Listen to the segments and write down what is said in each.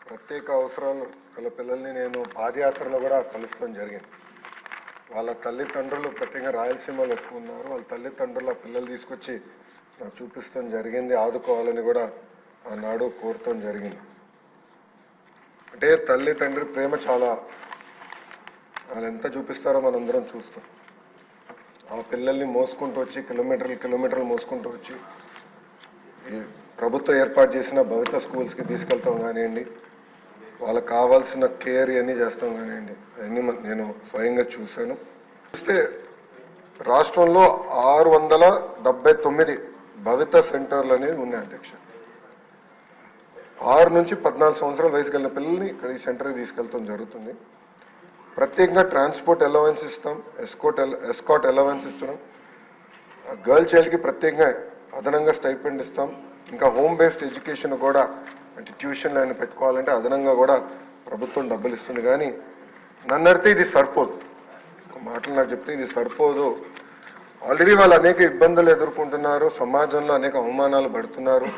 ప్రత్యేక అవసరాలు గల పిల్లల్ని నేను పాదయాత్రలో కూడా కలుస్తాం జరిగింది. వాళ్ళ తల్లిదండ్రులు ప్రత్యేకంగా రాయలసీమలో ఎక్కువ ఉన్నారు. వాళ్ళ తల్లిదండ్రుల పిల్లలు తీసుకొచ్చి నాకు చూపిస్తాం జరిగింది. ఆదుకోవాలని కూడా ఆనాడు కోరటం జరిగింది. అంటే తల్లి తండ్రి ప్రేమ చాలా వాళ్ళు ఎంత చూపిస్తారో మనందరం చూస్తాం. ఆ పిల్లల్ని మోసుకుంటూ వచ్చి కిలోమీటర్లు మోసుకుంటూ వచ్చి ఈ ప్రభుత్వం ఏర్పాటు చేసిన భవిత స్కూల్స్కి తీసుకెళ్తాం కానివ్వండి, వాళ్ళకి కావాల్సిన కేర్ ఇవన్నీ చేస్తాం కానివ్వండి, అవన్నీ నేను స్వయంగా చూశాను. చూస్తే రాష్ట్రంలో 679 భవిత సెంటర్లు అనేవి ఉన్నాయి అధ్యక్ష. 6 నుంచి 14 సంవత్సరాల వయసు కలిగిన పిల్లల్ని ఇక్కడ ఈ సెంటర్కి తీసుకెళ్తాం జరుగుతుంది. ప్రత్యేకంగా ట్రాన్స్పోర్ట్ అలవెన్స్ ఇస్తాం, ఎస్కాట్ అలవెన్స్ ఇస్తున్నాం. గర్ల్ చైల్డ్కి ప్రత్యేకంగా అదనంగా స్టైపెండ్ ఇస్తాం. ఇంకా హోమ్ బేస్డ్ ఎడ్యుకేషన్ కూడా, అంటే ట్యూషన్లు ఆయన పెట్టుకోవాలంటే అదనంగా కూడా ప్రభుత్వం డబ్బులు ఇస్తుంది. కానీ నన్ను అడిగితే ఇది సరిపోదు. ఒక మాటలు నాకు చెప్తే ఇది సరిపోదు. ఆల్రెడీ వాళ్ళు అనేక ఇబ్బందులు ఎదుర్కొంటున్నారు, సమాజంలో అనేక అవమానాలు పడుతున్నారు.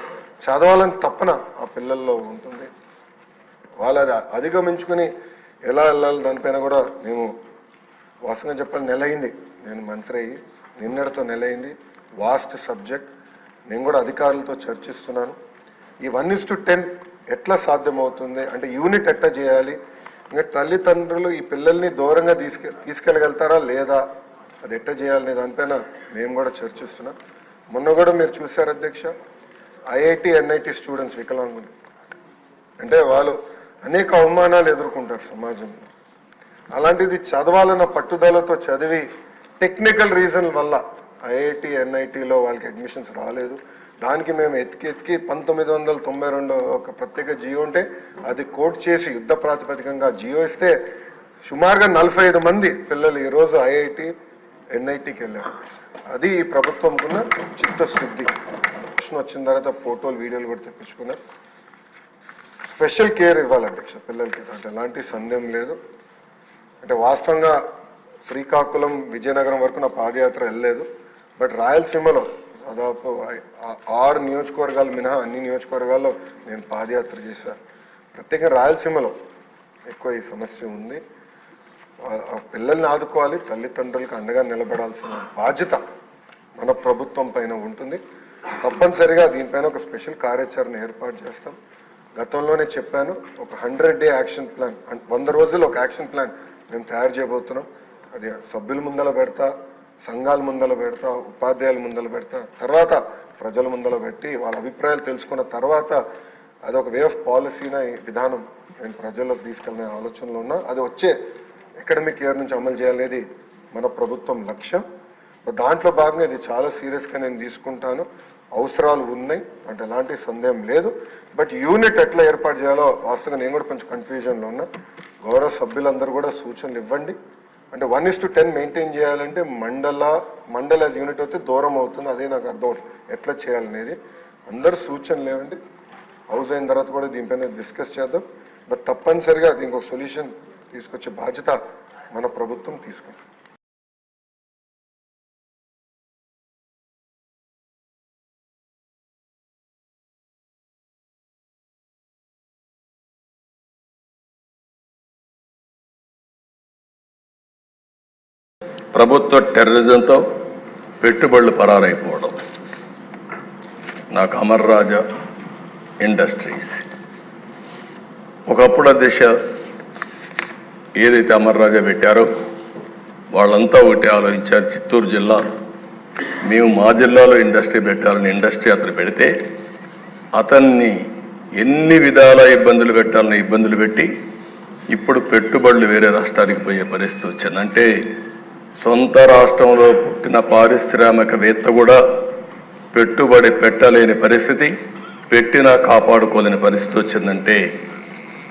చదవాలని తప్పన ఆ పిల్లల్లో ఉంటుంది. వాళ్ళు అధిగమించుకుని ఎలా వెళ్ళాలి దానిపైన కూడా మేము వాస్తవంగా చెప్పాలి నెల అయింది నేను మంత్రి అయ్యి, నిన్నటితో నెల అయింది. Vast subject. నేను కూడా అధికారులతో చర్చిస్తున్నాను. ఈ 1:10 ఎట్లా సాధ్యమవుతుంది, అంటే యూనిట్ ఎట్లా చేయాలి, ఇంకా తల్లిదండ్రులు ఈ పిల్లల్ని దూరంగా తీసుకెళ్ళగలుగుతారా లేదా, అది ఎట్లా చేయాలనే దానిపైన మేము కూడా చర్చిస్తున్నాం. మొన్న కూడా మీరు చూశారు అధ్యక్ష, IIT NIT స్టూడెంట్స్ వికలాంగులు, అంటే వాళ్ళు అనేక అవమానాలు ఎదుర్కొంటారు సమాజంలో. అలాంటిది చదవాలన్న పట్టుదలతో చదివి టెక్నికల్ రీజన్ వల్ల IIT NITలో వాళ్ళకి అడ్మిషన్స్ రాలేదు. దానికి మేము ఎతికి 1992 ఒక ప్రత్యేక జియో ఉంటే అది కోట్ చేసి యుద్ధ ప్రాతిపదికంగా జియో ఇస్తే సుమారుగా 45 మంది పిల్లలు ఈరోజు IIT NITకి వెళ్ళారు. అది ఈ ప్రభుత్వంకున్న చిత్తశుద్ధి. వచ్చిన తర్వాత ఫోటోలు వీడియోలు కూడా తెప్పించుకున్నారు. స్పెషల్ కేర్ ఇవ్వాలి అధ్యక్ష పిల్లలకి, అంటే ఎలాంటి సందేహం లేదు. అంటే వాస్తవంగా శ్రీకాకుళం విజయనగరం వరకు నా పాదయాత్ర వెళ్ళలేదు. బట్ రాయలసీమలో దాదాపు 6 నియోజకవర్గాలు మినహా అన్ని నియోజకవర్గాల్లో నేను పాదయాత్ర చేశాను. ప్రత్యేకంగా రాయలసీమలో ఎక్కువ ఈ సమస్య ఉంది. ఆ పిల్లల్ని ఆదుకోవాలి, తల్లిదండ్రులకు అండగా నిలబడాల్సిన బాధ్యత మన ప్రభుత్వం పైన ఉంటుంది. తప్పనిసరిగా దీనిపైన ఒక స్పెషల్ కార్యాచరణ ఏర్పాటు చేస్తాం. గతంలోనే చెప్పాను, ఒక 100-day యాక్షన్ ప్లాన్, 100 రోజులు ఒక యాక్షన్ ప్లాన్ మేము తయారు చేయబోతున్నాం. అది సభ్యుల ముందల పెడతా, సంఘాల ముందల పెడతా, ఉపాధ్యాయుల ముందల పెడతా, తర్వాత ప్రజల ముందల పెట్టి వాళ్ళ అభిప్రాయాలు తెలుసుకున్న తర్వాత అదొక వే ఆఫ్ పాలసీన విధానం నేను ప్రజల్లోకి తీసుకెళ్ళిన ఆలోచనలో ఉన్నా. అది వచ్చే అకాడమిక్ ఇయర్ నుంచి అమలు చేయాలనేది మన ప్రభుత్వం లక్ష్యం. దాంట్లో భాగంగా ఇది చాలా సీరియస్గా నేను తీసుకుంటాను. అవసరాలు ఉన్నాయి అంటే ఎలాంటి సందేహం లేదు. బట్ యూనిట్ ఎట్లా ఏర్పాటు చేయాలో వాస్తవంగా నేను కూడా కొంచెం కన్ఫ్యూజన్లో ఉన్నా. గౌరవ సభ్యులందరూ కూడా సూచనలు ఇవ్వండి. అంటే 1:10 మెయింటైన్ చేయాలంటే మండల యూనిట్ అయితే దూరం అవుతుంది. అదే నాకు అర్థం ఎట్లా చేయాలనేది. అందరు సూచనలు ఇవ్వండి. హౌస్ అయిన తర్వాత కూడా దీనిపైన డిస్కస్ చేద్దాం. బట్ తప్పనిసరిగా దీనికి ఒక సొల్యూషన్ తీసుకొచ్చే బాధ్యత మన ప్రభుత్వం తీసుకుంటుంది. ప్రభుత్వ టెర్రరిజంతో పెట్టుబడులు పరారైపోవడం. నాకు అమర్ రాజా ఇండస్ట్రీస్ ఒకప్పుడు దిశ ఏదైతే అమర్ రాజా పెట్టారో వాళ్ళంతా ఒకటి ఆలోచించారు. చిత్తూరు జిల్లా, మేము మా జిల్లాలో ఇండస్ట్రీ పెట్టాలని ఇండస్ట్రీ అతను పెడితే అతన్ని ఎన్ని విధాల ఇబ్బందులు పెట్టాలని ఇబ్బందులు పెట్టి ఇప్పుడు పెట్టుబడులు వేరే రాష్ట్రానికి పోయే పరిస్థితి వచ్చింది. అంటే సొంత రాష్ట్రంలో పుట్టిన పారిశ్రామికవేత్త కూడా పెట్టుబడి పెట్టలేని పరిస్థితి, పెట్టినా కాపాడుకోలేని పరిస్థితి వచ్చిందంటే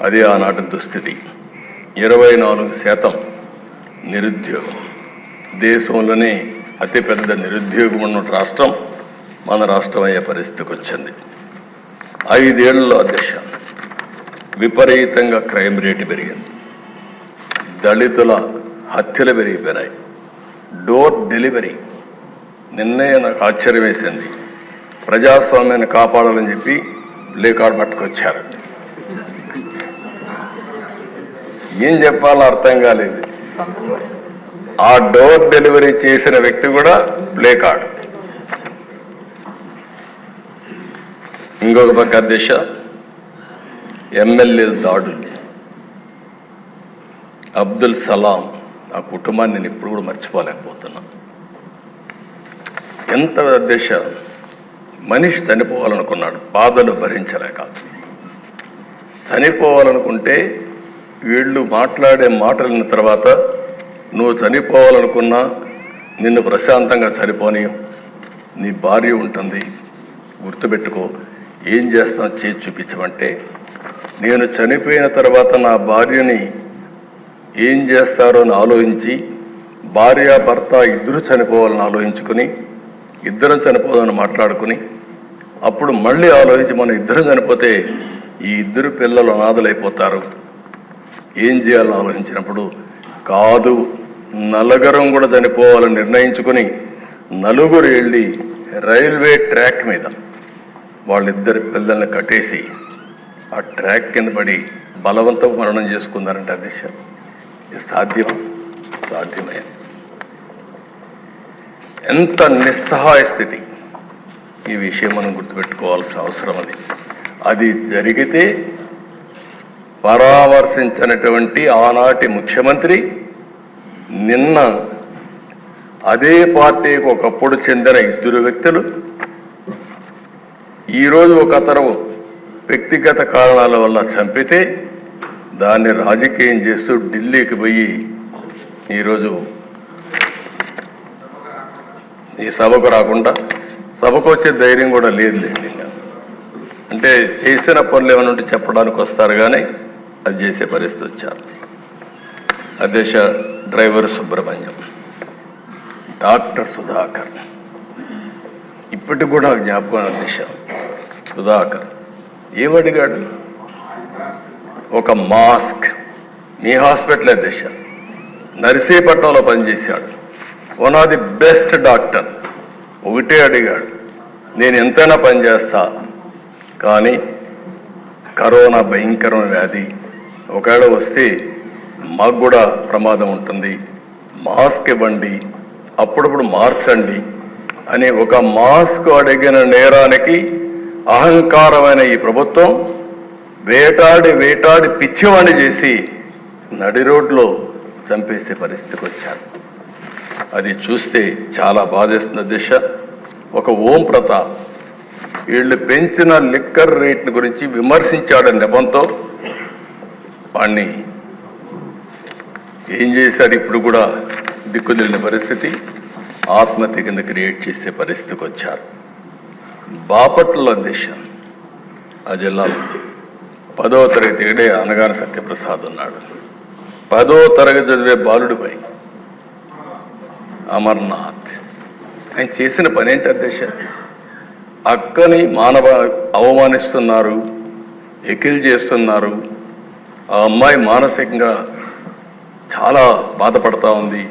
అది ఆనాటి దుస్థితి. 24% నిరుద్యోగం. దేశంలోనే అతిపెద్ద నిరుద్యోగం ఉన్న రాష్ట్రం మన రాష్ట్రం అయ్యే పరిస్థితికి వచ్చింది. 5 ఏళ్లలో అధ్యక్ష విపరీతంగా క్రైమ్ రేటు పెరిగింది. దళితుల హత్యలు పెరిగిపోయినాయి. Door delivery. నిన్నే నాకు ఆశ్చర్యం వేసింది. ప్రజాస్వామ్యాన్ని కాపాడాలని చెప్పి ప్లే కార్డ్ పట్టుకొచ్చారు. ఏం చెప్పాలో అర్థం కాలేదు. ఆ డోర్ డెలివరీ చేసిన వ్యక్తి కూడా ప్లే కార్డు. ఇంకొక పక్క దిశ ఎమ్మెల్యే దాడులు. అబ్దుల్ సలాం ఆ కుటుంబాన్ని నేను ఇప్పుడు కూడా మర్చిపోలేకపోతున్నా. ఎంత దిశ మనిషి చనిపోవాలనుకున్నాడు, బాధలు భరించలేక. చనిపోవాలనుకుంటే వీళ్ళు మాట్లాడే మాటలైన తర్వాత నువ్వు చనిపోవాలనుకున్నా నిన్ను ప్రశాంతంగా చనిపోని నీ భార్య ఉంటుంది, గుర్తుపెట్టుకో, ఏం చేస్తావు చేసి చూపించమంటే, నేను చనిపోయిన తర్వాత నా భార్యని ఏం చేస్తారో అని ఆలోచించి భార్య భర్త ఇద్దరు చనిపోవాలని ఆలోచించుకుని ఇద్దరం చనిపోదామని మాట్లాడుకుని అప్పుడు మళ్ళీ ఆలోచించి మనం ఇద్దరం చనిపోతే ఈ ఇద్దరు పిల్లలు అనాథలైపోతారు, ఏం చేయాలని ఆలోచించినప్పుడు కాదు నలుగురం కూడా చనిపోవాలని నిర్ణయించుకుని నలుగురు వెళ్ళి రైల్వే ట్రాక్ మీద వాళ్ళిద్దరి పిల్లల్ని కట్టేసి ఆ ట్రాక్ కింద పడి బలవంతం మరణం చేసుకున్నారంటే అధ్యక్ష సాధ్యమా? సాధ్యమే. ఎంత నిస్సహాయ స్థితి. ఈ విషయం మనం గుర్తుపెట్టుకోవాల్సిన అవసరం అది జరిగితే పరామర్శించినటువంటి ఆనాటి ముఖ్యమంత్రి నిన్న అదే పార్టీకి ఒకప్పుడు చెందిన ఇద్దరు వ్యక్తులు ఈరోజు ఒక అతను వ్యక్తిగత కారణాల వల్ల చంపితే దాన్ని రాజకీయం చేస్తూ ఢిల్లీకి పోయి ఈరోజు ఈ సభకు రాకుండా, సభకు వచ్చే ధైర్యం కూడా లేదు. అంటే చేసిన పనులు ఏమైనా ఉంటే చెప్పడానికి వస్తారు కానీ అది చేసే పరిస్థితి వచ్చారు. అధ్యక్ష డ్రైవర్ సుబ్రహ్మణ్యం, డాక్టర్ సుధాకర్ ఇప్పటికి కూడా జ్ఞాపకం. అధ్యక్ష సుధాకర్ ఏమడిగాడు? ఒక మాస్క్. మీ హాస్పిటల్ అధ్యక్ష నర్సీపట్నంలో పనిచేశాడు, one of the best doctor. ఒకటే అడిగాడు, నేను ఎంతైనా పనిచేస్తా కానీ కరోనా భయంకరమైన వ్యాధి, ఒకవేళ వస్తే మాకు కూడా ప్రమాదం ఉంటుంది, మాస్క్ ఇవ్వండి, అప్పుడప్పుడు మార్చండి అని ఒక మాస్క్ అడిగిన నేరానికి అహంకారమైన ఈ ప్రభుత్వం వేటాడి వేటాడి పిచ్చివాణి చేసి నడి రోడ్లో చంపేసే పరిస్థితికి వచ్చారు. అది చూస్తే చాలా బాధేస్తున్న దిశ. ఒక ఓం ప్రతాప్ వీళ్ళు పెంచిన లిక్కర్ రేట్ల గురించి విమర్శించాడని నెపంతో వాణ్ణి ఏం చేశారు? ఇప్పుడు కూడా దిక్కుదిలిన పరిస్థితి, ఆత్మహత్య కింద క్రియేట్ చేసే పరిస్థితికి వచ్చారు. బాపట్ల దిశ ఆ జిల్లాలో 10వ తరగతి ఏడే అనగాని సత్యప్రసాద్ ఉన్నాడు. 10వ తరగతి చదివే బాలుడిపై అమర్నాథ్ ఆయన చేసిన పని ఏంటి అధ్యక్ష? అక్కని అవమానిస్తున్నారు, ఎకిల్ చేస్తున్నారు. ఆ అమ్మాయి మానసికంగా చాలా బాధపడతా ఉంది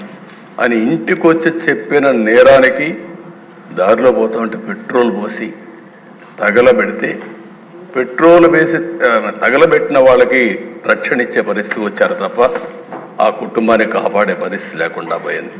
అని ఇంటికి వచ్చి చెప్పిన నేరానికి దారిలో పోతా ఉంటే పెట్రోల్ పోసి తగలబెడితే పెట్రోల్ వేసి తగలబెట్టిన వాళ్ళకి రక్షణ ఇచ్చే పరిస్థితి వచ్చారు తప్ప ఆ కుటుంబాన్ని కాపాడే పరిస్థితి లేకుండా పోయింది.